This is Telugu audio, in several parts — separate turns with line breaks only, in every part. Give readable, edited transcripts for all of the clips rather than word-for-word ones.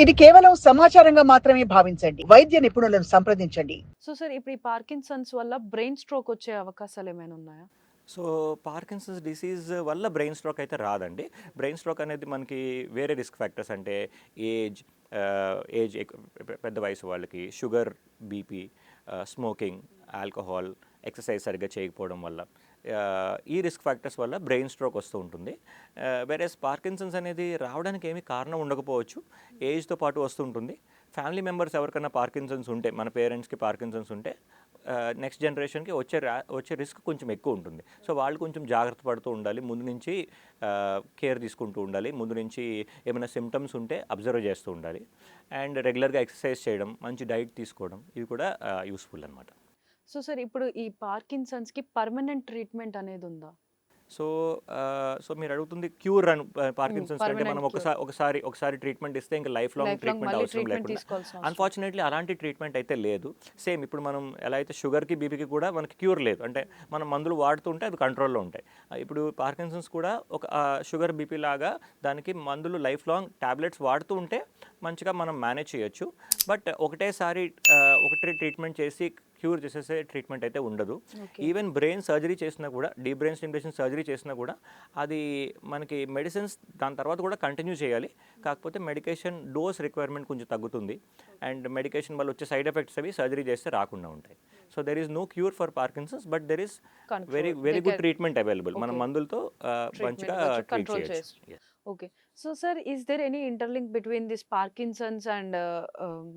ఇది కేవలం సమాచారంగా మాత్రమే భావించండి. వైద్య నిపుణులను సంప్రదించండి.
సో సార్ ఇప్పుడు ఈ పార్కిన్సన్స్ వల్ల బ్రెయిన్ స్ట్రోక్ వచ్చే అవకాశాలేమైనా ఉన్నాయా?
సో పార్కిన్సన్స్ డిసీజ్ వల్ల బ్రెయిన్ స్ట్రోక్ అయితే రాదండి. బ్రెయిన్ స్ట్రోక్ అనేది మనకి వేరే రిస్క్ ఫ్యాక్టర్స్ అంటే ఏజ్, ఏజ్ పెద్ద వయసు వాళ్ళకి, sugar, BP, smoking, alcohol, exercise సరిగ్గా చేయకపోవడం వల్ల, ఈ రిస్క్ ఫ్యాక్టర్స్ వల్ల బ్రెయిన్ స్ట్రోక్ వస్తూ ఉంటుంది. వేరేస్ పార్కిన్సన్స్ అనేది రావడానికి ఏమీ కారణం ఉండకపోవచ్చు, ఏజ్తో పాటు వస్తుంటుంది. ఫ్యామిలీ మెంబర్స్ ఎవరికైనా పార్కిన్సన్స్ ఉంటే, మన పేరెంట్స్కి పార్కిన్సన్స్ ఉంటే నెక్స్ట్ జనరేషన్కి వచ్చే రిస్క్ కొంచెం ఎక్కువ ఉంటుంది. సో వాళ్ళు కొంచెం జాగ్రత్త పడుతూ ఉండాలి, ముందు నుంచి కేర్ తీసుకుంటూ ఉండాలి, ముందు నుంచి ఏమైనా సిమ్టమ్స్ ఉంటే అబ్జర్వ్ చేస్తూ ఉండాలి. అండ్ రెగ్యులర్గా ఎక్సర్సైజ్ చేయడం, మంచి డైట్ తీసుకోవడం, ఇవి కూడా యూస్ఫుల్ అనమాట.
సో సార్ ఇప్పుడు ఈ పార్కిన్సన్స్‌కి పర్మనెంట్ ట్రీట్మెంట్ అనేది ఉందా?
సో సో మీరు అడుగుతుంది క్యూర్ అని పార్కిన్సన్స్ అంటే మనం
పర్మనెంట్ క్యూర్.
ఒకసారి ట్రీట్మెంట్ ఇస్తే ఇంకా life long
life long
treatment
మళ్ళీ
అవసరం
ట్రీట్మెంట్
లేకుండా.
తీసుకోవాల్సిన అవసరం.
అన్ఫార్చునేట్లీ అలాంటి ట్రీట్మెంట్ అయితే లేదు. సేమ్ ఇప్పుడు మనం ఎలా అయితే షుగర్కి, బీపీకి కూడా మనకి క్యూర్ లేదు, అంటే మనం మందులు వాడుతుంటే అవి కంట్రోల్లో ఉంటాయి. ఇప్పుడు పార్కిన్సన్స్ కూడా ఒక షుగర్, బీపీ లాగా దానికి మందులు లైఫ్ లాంగ్ టాబ్లెట్స్ వాడుతూ ఉంటే మంచిగా మనం మేనేజ్ చేయొచ్చు. బట్ ఒకటేసారి ఒకటి ట్రీట్మెంట్ చేసి క్యూర్ చేసేసే ట్రీట్మెంట్ అయితే ఉండదు.
ఓకే.
ఈవెన్ బ్రెయిన్ సర్జరీ చేసినా కూడా, డీప్ బ్రెయిన్ స్టిమ్యులేషన్ సర్జరీ చేసినా కూడా అది మనకి మెడిసిన్స్ దాని తర్వాత కూడా కంటిన్యూ చేయాలి. కాకపోతే మెడికేషన్ డోస్ రిక్వైర్మెంట్ కొంచెం తగ్గుతుంది. అండ్ మెడికేషన్ వల్ల వచ్చే సైడ్ ఎఫెక్ట్స్ అవి సర్జరీ చేస్తే రాకుండా ఉంటాయి. So there is no cure for Parkinson's, but there is very
control.
Very
they
good
can
treatment available. మన
ఓకే.
మందులతో
ట్రీట్మెంట్
మంచిగా
మంచిగా
ట్రీట్
కంట్రోల్
చేయొచ్చు.
చేసి. Okay. So sir is there any interlink between this Parkinson's and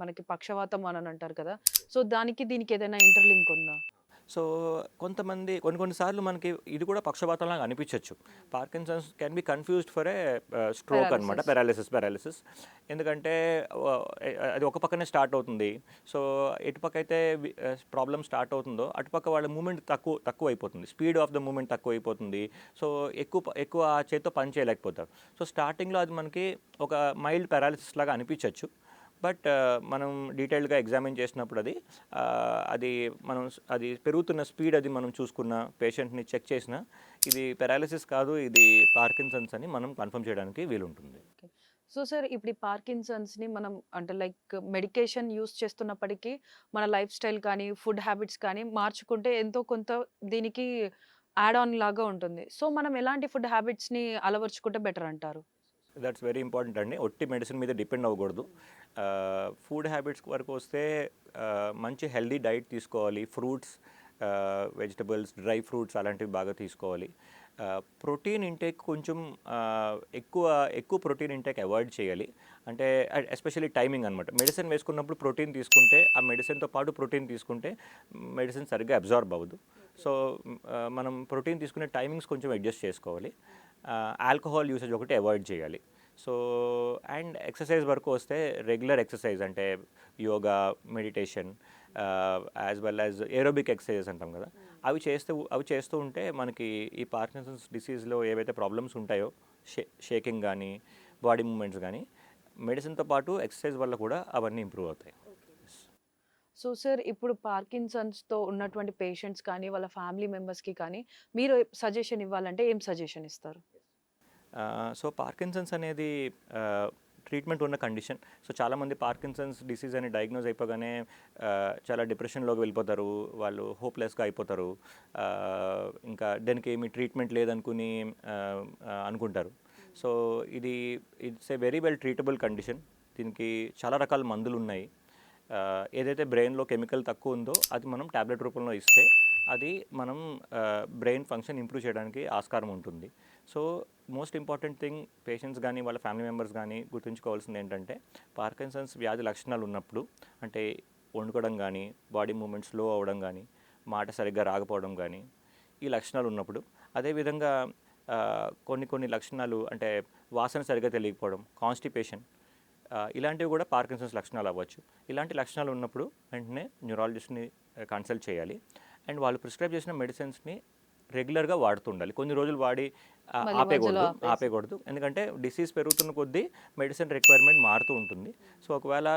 మనకి పక్షవాతం అని అంటారు కదా! సో దానికి దీనికి ఏదైనా ఇంటర్లింక్ ఉందా?
సో కొన్ని సార్లు మనకి ఇది కూడా పక్షపాతంలాగా అనిపించవచ్చు. Parkinson's can be confused for a stroke అనమాట,
పారాలిసిస్.
పారాలిసిస్. ఎందుకంటే అది ఒక పక్కనే స్టార్ట్ అవుతుంది. సో ఎటుపక్క అయితే ప్రాబ్లమ్ స్టార్ట్ అవుతుందో అటుపక్క వాళ్ళ మూమెంట్ తక్కువ అయిపోతుంది, స్పీడ్ ఆఫ్ ద మూమెంట్ తక్కువ అయిపోతుంది. సో ఎక్కువ ఆ చేత్తో పని చేయలేకపోతారు. సో స్టార్టింగ్లో అది మనకి ఒక మైల్డ్ పారాలిసిస్ లాగా అనిపించవచ్చు. బట్ మనం డీటెయిల్డ్గా ఎగ్జామిన్ చేసినప్పుడు అది అది పెరుగుతున్న స్పీడ్ అది మనం చూసుకున్న, పేషెంట్ని చెక్ చేసిన, ఇది పారాలిసిస్ కాదు, ఇది పార్కిన్సన్స్ అని మనం కన్ఫర్మ్ చేయడానికి వీలుంటుంది.
ఓకే. సో సార్ ఇప్పుడు ఈ పార్కిన్సన్స్‌ని మనం అంటే లైక్ మెడికేషన్ యూజ్ చేస్తున్నప్పటికీ మన లైఫ్ స్టైల్ కానీ, ఫుడ్ హ్యాబిట్స్ కానీ మార్చుకుంటే ఎంతో కొంత దీనికి యాడ్ ఆన్ లాగా ఉంటుంది. సో మనం ఎలాంటి ఫుడ్ హ్యాబిట్స్‌ని అలవరుచుకుంటే బెటర్ అంటారు?
దట్స్ వెరీ ఇంపార్టెంట్ అండి. ఒట్టి మెడిసిన్ మీద డిపెండ్ అవ్వకూడదు. ఫుడ్ హ్యాబిట్స్ వరకు వస్తే మంచి హెల్దీ డైట్ తీసుకోవాలి. ఫ్రూట్స్, వెజిటబుల్స్, డ్రై ఫ్రూట్స్ అలాంటివి బాగా తీసుకోవాలి. ప్రోటీన్ ఇంటేక్ కొంచెం ఎక్కువ ప్రోటీన్ ఇంటేక్ అవాయిడ్ చేయాలి. అంటే ఎస్పెషల్లీ టైమింగ్ అనమాట. మెడిసిన్ వేసుకున్నప్పుడు ప్రోటీన్ తీసుకుంటే, ఆ మెడిసిన్తో పాటు ప్రోటీన్ తీసుకుంటే మెడిసిన్ సరిగ్గా అబ్జార్బ్ అవ్వదు. సో మనం ప్రోటీన్ తీసుకునే టైమింగ్స్ కొంచెం అడ్జస్ట్ చేసుకోవాలి. ఆల్కహాల్ యూసేజ్ ఒకటి అవాయిడ్ చేయాలి. సో అండ్ ఎక్సర్సైజ్ వరకు వస్తే రెగ్యులర్ ఎక్సర్సైజ్ అంటే yoga, meditation, as well as aerobic exercises అంటాం కదా, అవి చేస్తూ ఉంటే మనకి ఈ పార్కిన్సన్స్ డిసీజ్లో ఏవైతే ప్రాబ్లమ్స్ ఉంటాయో, షేకింగ్ కానీ, బాడీ మూమెంట్స్ కానీ, మెడిసిన్తో పాటు ఎక్సర్సైజ్ వల్ల కూడా అవన్నీ ఇంప్రూవ్ అవుతాయి.
సో సార్ ఇప్పుడు పార్కిన్సన్స్‌తో ఉన్నటువంటి పేషెంట్స్ కానీ, వాళ్ళ ఫ్యామిలీ మెంబర్స్‌కి కానీ మీరు సజెషన్ ఇవ్వాలంటే ఏం సజెషన్ ఇస్తారు?
సో పార్కిన్సన్స్ అనేది ట్రీట్మెంట్ ఉన్న కండిషన్. సో చాలామంది పార్కిన్సన్స్ డిసీజ్ అని డయాగ్నోజ్ అయిపోగానే చాలా డిప్రెషన్లోకి వెళ్ళిపోతారు, వాళ్ళు హోప్లెస్గా అయిపోతారు. ఇంకా దానికి ఏమి ట్రీట్మెంట్ లేదనుకుని అనుకుంటారు. So it's a very well treatable condition. దీనికి చాలా రకాల మందులు ఉన్నాయి. ఏదైతే బ్రెయిన్లో కెమికల్ తక్కువ ఉందో అది మనం ట్యాబ్లెట్ రూపంలో ఇస్తే అది మనం బ్రెయిన్ ఫంక్షన్ ఇంప్రూవ్ చేయడానికి ఆస్కారం ఉంటుంది. So most important thing patients కానీ వాళ్ళ ఫ్యామిలీ మెంబర్స్ కానీ గుర్తుంచుకోవాల్సింది ఏంటంటే, పార్కిన్సన్స్ వ్యాధి లక్షణాలు ఉన్నప్పుడు, అంటే వణుకడం కానీ, బాడీ మూమెంట్ స్లో అవ్వడం కానీ, మాట సరిగ్గా రాకపోవడం కానీ, ఈ లక్షణాలు ఉన్నప్పుడు, అదేవిధంగా కొన్ని లక్షణాలు అంటే వాసన సరిగ్గా తెలియకపోవడం, కాన్స్టిపేషన్, ఇలాంటివి కూడా పార్కిన్సన్స్ లక్షణాలు అవ్వచ్చు. ఇలాంటి లక్షణాలు ఉన్నప్పుడు వెంటనే న్యూరాలజిస్ట్ని కన్సల్ట్ చేయాలి. అండ్ వాళ్ళు ప్రిస్క్రైబ్ చేసిన మెడిసిన్స్ని రెగ్యులర్గా వాడుతుండాలి. కొన్ని రోజులు వాడి
మళ్ళీ మధ్యలో
ఆపేయకూడదు. ఎందుకంటే డిసీజ్ పెరుగుతున్న కొద్దీ మెడిసిన్ రిక్వైర్మెంట్ మారుతూ ఉంటుంది. సో ఒకవేళ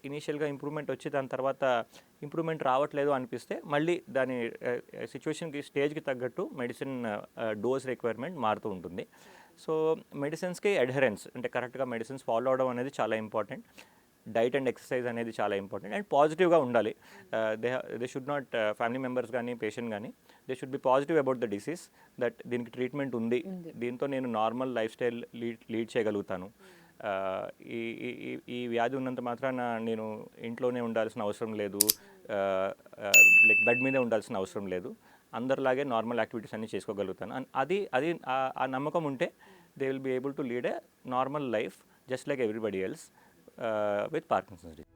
ఇనీషియల్గా ఇంప్రూవ్మెంట్ వచ్చి దాని తర్వాత ఇంప్రూవ్మెంట్ రావట్లేదు అనిపిస్తే మళ్ళీ దాని సిచ్యువేషన్కి, స్టేజ్కి తగ్గట్టు మెడిసిన్ డోస్ రిక్వైర్మెంట్ మారుతూ ఉంటుంది. సో మెడిసిన్స్కి అడ్హరెన్స్ అంటే కరెక్ట్గా మెడిసిన్స్ ఫాలో అవడం అనేది చాలా ఇంపార్టెంట్. డైట్ అండ్ ఎక్సర్సైజ్ అనేది చాలా ఇంపార్టెంట్ అండ్ పాజిటివ్గా ఉండాలి. They should not family members కానీ పేషెంట్ కానీ they should be positive about the disease, that దీనికి ట్రీట్మెంట్ ఉంది, దీంతో నేను నార్మల్ లైఫ్ స్టైల్ లీడ్ చేయగలుగుతాను. ఈ ఈ ఈ వ్యాధి ఉన్నంత మాత్రాన నేను ఇంట్లోనే ఉండాల్సిన అవసరం లేదు, లైక్ బెడ్ మీదే ఉండాల్సిన అవసరం లేదు, అందరిలాగే నార్మల్ యాక్టివిటీస్ అన్నీ చేసుకోగలుగుతాను. అది అది ఆ నమ్మకం ఉంటే they will be able to lead a normal life just like everybody else with Parkinson's disease.